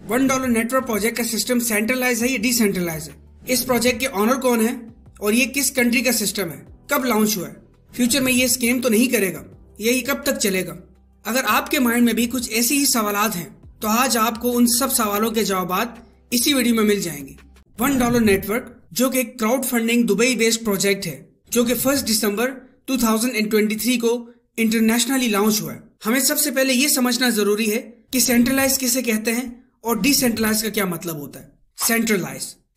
$1 network project का system centralise है या डिसेंट्रलाइज है, इस प्रोजेक्ट के ऑनर कौन है और ये किस कंट्री का सिस्टम है, कब लॉन्च हुआ है, फ्यूचर में ये स्कैम तो नहीं करेगा, ये कब तक चलेगा। अगर आपके माइंड में भी कुछ ऐसे ही सवालात हैं तो आज आपको उन सब सवालों के जवाब इसी वीडियो में मिल जाएंगे। $1 नेटवर्क जो कि एक crowd funding Dubai based project है जो कि 1 दिसंबर 2023 को इंटरनेशनली लॉन्च हुआ है। हमें सबसे पहले ये समझना जरूरी है कि सेंट्रलाइज किसे कहते हैं और डिसेंट्रलाइज का क्या मतलब होता है।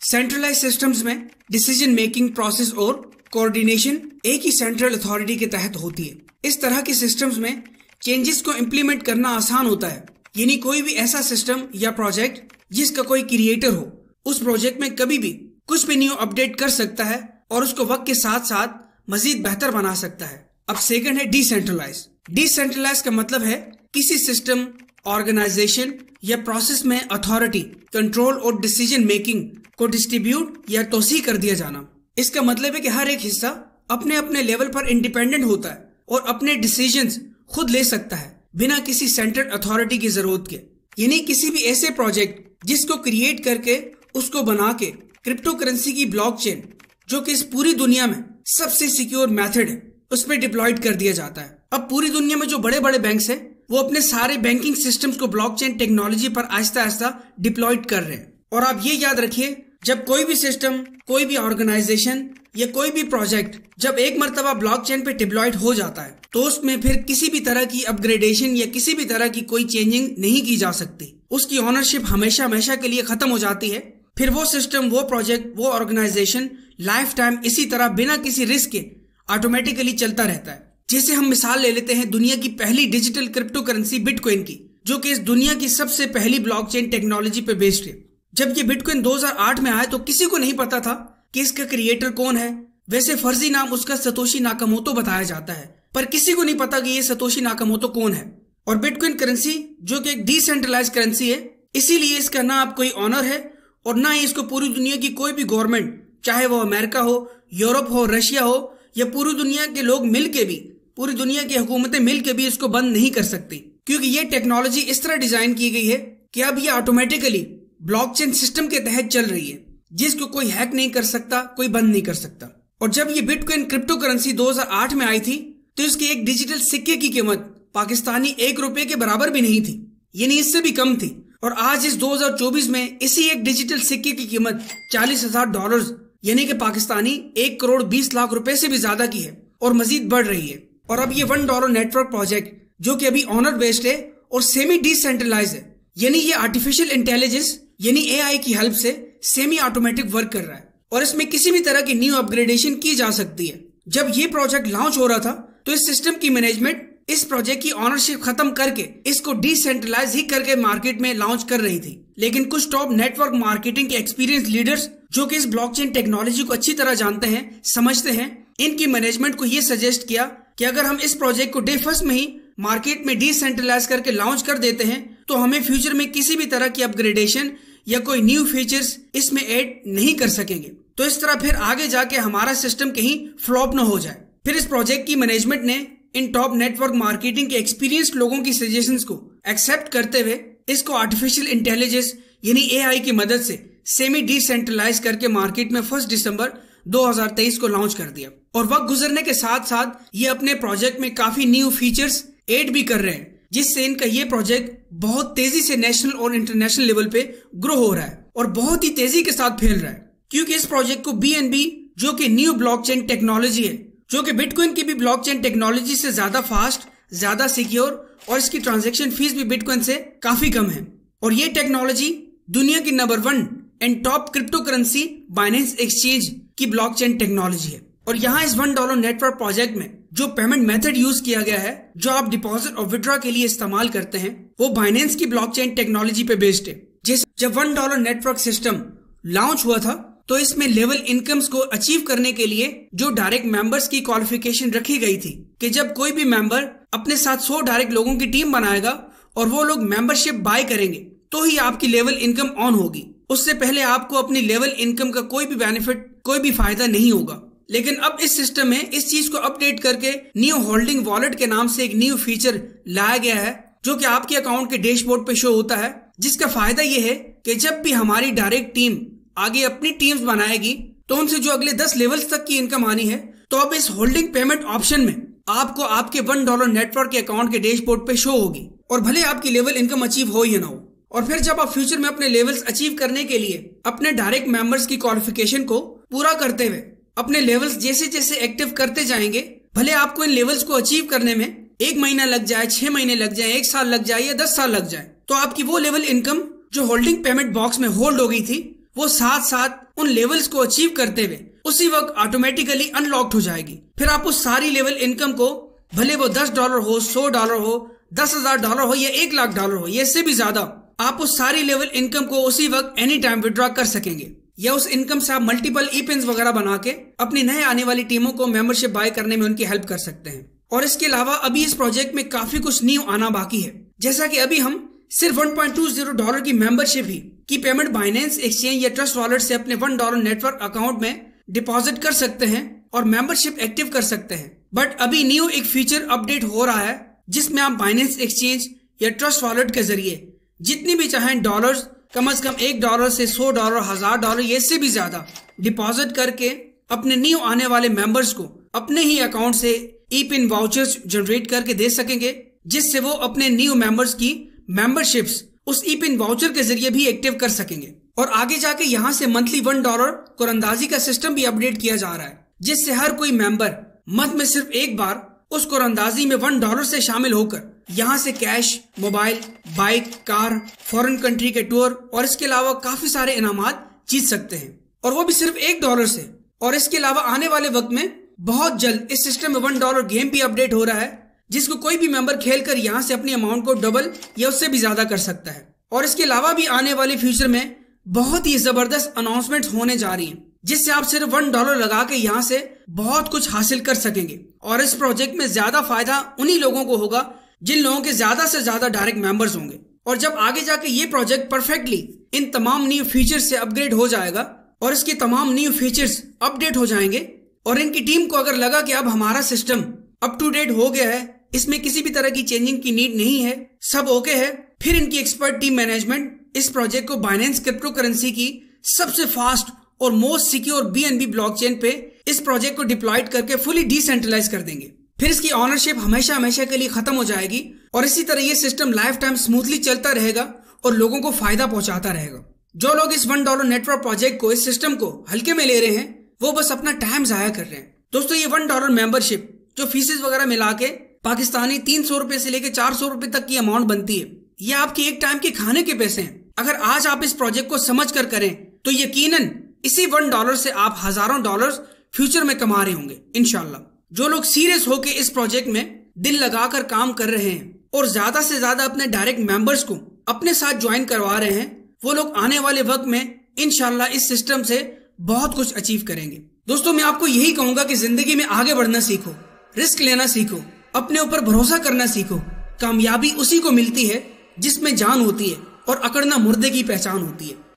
सेंट्रलाइज सिस्टम्स में डिसीजन मेकिंग प्रोसेस और कोऑर्डिनेशन एक ही सेंट्रल अथॉरिटी के तहत होती है। इस तरह के सिस्टम्स में चेंजेस को इम्प्लीमेंट करना आसान होता है, यानी कोई भी ऐसा सिस्टम या प्रोजेक्ट जिसका कोई क्रिएटर हो उस प्रोजेक्ट में कभी भी कुछ भी न्यू अपडेट कर सकता है और उसको वक्त के साथ साथ मजीद बेहतर बना सकता है। अब सेकंड है डिसेंट्रलाइज का मतलब है किसी सिस्टम, ऑर्गेनाइजेशन या प्रोसेस में अथॉरिटी, कंट्रोल और डिसीजन मेकिंग को डिस्ट्रीब्यूट या तोसी कर दिया जाना। इसका मतलब है कि हर एक हिस्सा अपने अपने लेवल पर इंडिपेंडेंट होता है और अपने डिसीजंस खुद ले सकता है बिना किसी सेंट्रल अथॉरिटी की जरूरत के। यानी किसी भी ऐसे प्रोजेक्ट जिसको क्रिएट करके उसको बना के क्रिप्टो करेंसी की ब्लॉकचेन जो कि इस पूरी दुनिया में सबसे सिक्योर मेथड है उस पर डिप्लॉयड कर दिया जाता है। अब पूरी दुनिया में जो बड़े बड़े बैंक्स हैं वो अपने सारे बैंकिंग सिस्टम्स को ब्लॉकचेन टेक्नोलॉजी पर आहिस्ता आहिस्ता डिप्लॉयड कर रहे हैं। और आप ये याद रखिए, जब कोई भी सिस्टम, कोई भी ऑर्गेनाइजेशन या कोई भी प्रोजेक्ट जब एक मर्तबा ब्लॉकचेन पे डिप्लॉयड हो जाता है तो उसमें फिर किसी भी तरह की अपग्रेडेशन या किसी भी तरह की कोई चेंजिंग नहीं की जा सकती। उसकी ऑनरशिप हमेशा हमेशा के लिए खत्म हो जाती है। फिर वो सिस्टम, वो प्रोजेक्ट, वो ऑर्गेनाइजेशन लाइफ टाइम इसी तरह बिना किसी रिस्क के ऑटोमेटिकली चलता रहता है। जैसे हम मिसाल ले लेते हैं दुनिया की पहली डिजिटल क्रिप्टो करेंसी बिटकॉइन की, जो कि इस दुनिया की सबसे पहली ब्लॉकचेन टेक्नोलॉजी पे बेस्ड है। जब ये बिटकॉइन 2008 में आया तो किसी को नहीं पता था कि इसका क्रिएटर कौन है। वैसे फर्जी नाम उसका सतोशी नाकामोतो बताया जाता है, पर किसी को नहीं पता कि ये सतोशी नाकामोतो कौन है। और बिटकॉइन करेंसी जो कि एक डिसेंट्रलाइज करेंसी है, इसीलिए इसका ना आप कोई ऑनर है और ना ही इसको पूरी दुनिया की कोई भी गवर्नमेंट, चाहे वो अमेरिका हो, यूरोप हो, रशिया हो या पूरी दुनिया के लोग मिलके भी, पूरी दुनिया की हुकूमतें मिलके भी इसको बंद नहीं कर सकती, क्योंकि ये टेक्नोलॉजी इस तरह डिजाइन की गई है कि अब ये ऑटोमेटिकली ब्लॉकचेन सिस्टम के तहत चल रही है, जिसको कोई हैक नहीं कर सकता, कोई बंद नहीं कर सकता। और जब ये बिटकॉइन क्रिप्टो करेंसी 2008 में आई थी तो इसकी एक डिजिटल सिक्के की कीमत पाकिस्तानी ₹1 के बराबर भी नहीं थी, यानी इससे भी कम थी। और आज इस 2024 में इसी एक डिजिटल सिक्के की कीमत $40,000 यानी कि पाकिस्तानी 1,20,00,000 रुपए से भी ज्यादा की है और मजीद बढ़ रही है। और अब ये $1 नेटवर्क प्रोजेक्ट जो कि अभी ऑनर बेस्ड है और सेमी डिसेंट्रलाइज है, यानी ये आर्टिफिशियल इंटेलिजेंस यानी AI की हेल्प से सेमी ऑटोमेटिक वर्क कर रहा है और इसमें किसी भी तरह की न्यू अपग्रेडेशन की जा सकती है। जब ये प्रोजेक्ट लॉन्च हो रहा था तो इस सिस्टम की मैनेजमेंट इस प्रोजेक्ट की ऑनरशिप खत्म करके इसको डिसेंट्रलाइज ही करके मार्केट में लॉन्च कर रही थी। लेकिन कुछ टॉप नेटवर्क मार्केटिंग के एक्सपीरियंस लीडर्स जो कि इस ब्लॉकचेन टेक्नोलॉजी को अच्छी तरह जानते हैं, समझते हैं, इनकी मैनेजमेंट को ये सजेस्ट किया कि अगर हम इस प्रोजेक्ट को डे फर्स्ट में ही मार्केट में डिसेंट्रलाइज करके लॉन्च कर देते हैं तो हमें फ्यूचर में किसी भी तरह की अपग्रेडेशन या कोई न्यू फीचर्स इसमें ऐड नहीं कर सकेंगे। तो इस तरह फिर आगे जाके हमारा सिस्टम कहीं फ्लॉप न हो जाए। फिर इस प्रोजेक्ट की मैनेजमेंट ने इन टॉप नेटवर्क मार्केटिंग के एक्सपीरियंस्ड लोगों की सजेशंस को एक्सेप्ट करते हुए इसको आर्टिफिशियल इंटेलिजेंस यानी AI की मदद से सेमी डिसेंट्रलाइज करके मार्केट में 1 दिसंबर 2023 को लॉन्च कर दिया। और वक्त गुजरने के साथ साथ ये अपने प्रोजेक्ट में काफी न्यू फीचर्स ऐड भी कर रहे हैं, जिससे इनका ये प्रोजेक्ट बहुत तेजी से नेशनल और इंटरनेशनल लेवल पे ग्रो हो रहा है और बहुत ही तेजी के साथ फैल रहा है। क्योंकि इस प्रोजेक्ट को BNB जो कि न्यू ब्लॉकचेन टेक्नोलॉजी है, जो कि बिटकॉइन की भी ब्लॉकचेन टेक्नोलॉजी से ज्यादा फास्ट, ज्यादा सिक्योर और इसकी ट्रांजैक्शन फीस भी बिटकॉइन से काफी कम है। और ये टेक्नोलॉजी दुनिया की number 1 and top crypto currency Binance exchange की ब्लॉकचेन टेक्नोलॉजी है। और यहाँ इस $1 नेटवर्क प्रोजेक्ट में जो पेमेंट मेथड यूज किया गया है, जो आप डिपॉजिट और विड्रॉ के लिए इस्तेमाल करते हैं, वो बाइनेंस की ब्लॉकचेन टेक्नोलॉजी पे बेस्ड है। जैसे जब $1 नेटवर्क सिस्टम लॉन्च हुआ था तो इसमें लेवल इनकम्स को अचीव करने के लिए जो डायरेक्ट मेंबर्स की क्वालिफिकेशन रखी गई थी कि जब कोई भी मेंबर अपने साथ 100 डायरेक्ट लोगों की टीम बनाएगा और वो लोग मेंबरशिप बाय करेंगे तो ही आपकी लेवल इनकम ऑन होगी। उससे पहले आपको अपनी लेवल इनकम का कोई भी बेनिफिट, कोई भी फायदा नहीं होगा। लेकिन अब इस सिस्टम में इस चीज को अपडेट करके न्यू होल्डिंग वॉलेट के नाम से एक न्यू फीचर लाया गया है जो कि आपके अकाउंट के डैशबोर्ड पे शो होता है, जिसका फायदा ये है कि जब भी हमारी डायरेक्ट टीम आगे अपनी टीम्स बनाएगी तो उनसे जो अगले 10 लेवल्स तक की इनकम आनी है, तो अब इस होल्डिंग पेमेंट ऑप्शन में आपको आपके $1 नेटवर्क के अकाउंट के डैशबोर्ड पे शो होगी, और भले आपकी लेवल इनकम अचीव हो या ना हो। और फिर जब आप फ्यूचर में अपने लेवल्स अचीव करने के लिए अपने डायरेक्ट मेंबर्स की क्वालिफिकेशन को पूरा करते हुए अपने लेवल्स जैसे जैसे एक्टिव करते जाएंगे, भले आपको इन लेवल्स को अचीव करने में 1 महीना लग जाए, 6 महीने लग जाए, 1 साल लग जाए या 10 साल लग जाए, तो आपकी वो लेवल इनकम जो होल्डिंग पेमेंट बॉक्स में होल्ड हो गई थी, वो साथ साथ उन लेवल्स को अचीव करते हुए उसी वक्त ऑटोमेटिकली अनलॉक्ड हो जाएगी। फिर आप उस सारी लेवल इनकम को, भले वो $10 हो, $100 हो, $10,000 हो या $1,00,000 हो, या इससे भी ज्यादा, आप उस सारी लेवल इनकम को उसी वक्त एनी टाइम विड्रॉ कर सकेंगे, या उस इनकम से आप मल्टीपल ई-पिन्स वगैरह बना के अपनी नए आने वाली टीमों को मेंबरशिप बाय करने में उनकी हेल्प कर सकते हैं। और इसके अलावा अभी इस प्रोजेक्ट में काफी कुछ न्यू आना बाकी है, जैसा कि अभी हम सिर्फ $1.20 की मेंबरशिप ही की पेमेंट बाइनेंस एक्सचेंज या ट्रस्ट वॉलेट से अपने $1 नेटवर्क अकाउंट में डिपॉजिट कर सकते हैं और मेंबरशिप एक्टिव कर सकते हैं। बट अभी न्यू एक फीचर अपडेट हो रहा है जिसमें आप बाइनेंस एक्सचेंज या ट्रस्ट वॉलेट के जरिए जितनी भी चाहें डॉलर्स, कम से कम $1 से $100, $1000 या इससे भी ज्यादा डिपॉजिट करके अपने न्यू आने वाले मेंबर्स को अपने ही अकाउंट से ई-पिन वाउचर्स जनरेट करके दे सकेंगे, जिससे वो अपने न्यू मेंबर्स की मेंबरशिप्स उस ई-पिन वाउचर के जरिए भी एक्टिव कर सकेंगे। और आगे जाके यहाँ से मंथली $1 कुरंदाजी का सिस्टम भी अपडेट किया जा रहा है, जिससे हर कोई मेंबर मंथ में सिर्फ एक बार उस कुरंदाजी में $1 से शामिल होकर यहाँ से cash, mobile, bike, car, foreign country के टूर और इसके अलावा काफी सारे इनामात जीत सकते हैं, और वो भी सिर्फ $1 से। और इसके अलावा आने वाले वक्त में बहुत जल्द इस सिस्टम में $1 गेम भी अपडेट हो रहा है, जिसको कोई भी मेंबर खेलकर यहाँ से अपनी अमाउंट को डबल या उससे भी ज्यादा कर सकता है। और इसके अलावा भी आने वाले फ्यूचर में बहुत ही जबरदस्त अनाउंसमेंट होने जा रही हैं, जिससे आप सिर्फ $1 लगा के यहाँ से बहुत कुछ हासिल कर सकेंगे। और इस प्रोजेक्ट में ज्यादा फायदा उन्हीं लोगों को होगा जिन लोगों के ज्यादा से ज्यादा डायरेक्ट मेंबर्स होंगे। और जब आगे जाके ये प्रोजेक्ट परफेक्टली इन तमाम न्यू फीचर्स से अपग्रेड हो जाएगा और इसके तमाम न्यू फीचर्स अपडेट हो जाएंगे, और इनकी टीम को अगर लगा कि अब हमारा सिस्टम अप टू डेट हो गया है, इसमें किसी भी तरह की चेंजिंग की नीड नहीं है, सब ओके है, फिर इनकी एक्सपर्ट टीम मैनेजमेंट इस प्रोजेक्ट को बाइनेंस क्रिप्टो करेंसी की सबसे फास्ट और मोस्ट सिक्योर BNB ब्लॉकचेन पे इस प्रोजेक्ट को डिप्लॉयड करके फुली डिसेंट्रलाइज कर देंगे। फिर इसकी ऑनरशिप हमेशा हमेशा के लिए खत्म हो जाएगी, और इसी तरह ये सिस्टम लाइफ टाइम स्मूथली चलता रहेगा और लोगों को फायदा पहुंचाता रहेगा। जो लोग इस $1 नेटवर्क प्रोजेक्ट को, इस सिस्टम को हल्के में ले रहे हैं, वो बस अपना टाइम जाया कर रहे हैं। दोस्तों, ये $1 मेंबरशिप जो फीसेस वगैरह मिला के पाकिस्तानी 300 रुपए से लेकर 400 रुपए तक की अमाउंट बनती है, ये आपके एक टाइम के खाने के पैसे हैं। अगर आज आप इस प्रोजेक्ट को समझ कर करें तो यकीनन इसी $1 से आप हजारों डॉलर्स फ्यूचर में कमा रहे होंगे इंशाल्लाह। जो लोग सीरियस होकर इस प्रोजेक्ट में दिल लगाकर काम कर रहे हैं और ज्यादा से ज्यादा अपने डायरेक्ट मेंबर्स को अपने साथ ज्वाइन करवा रहे हैं, वो लोग आने वाले वक्त में इंशाल्लाह इस सिस्टम से बहुत कुछ अचीव करेंगे। दोस्तों, मैं आपको यही कहूंगा कि जिंदगी में आगे बढ़ना सीखो, रिस्क लेना सीखो, अपने ऊपर भरोसा करना सीखो। कामयाबी उसी को मिलती है जिसमें जान होती है, और अकड़ना मुर्दे की पहचान होती है।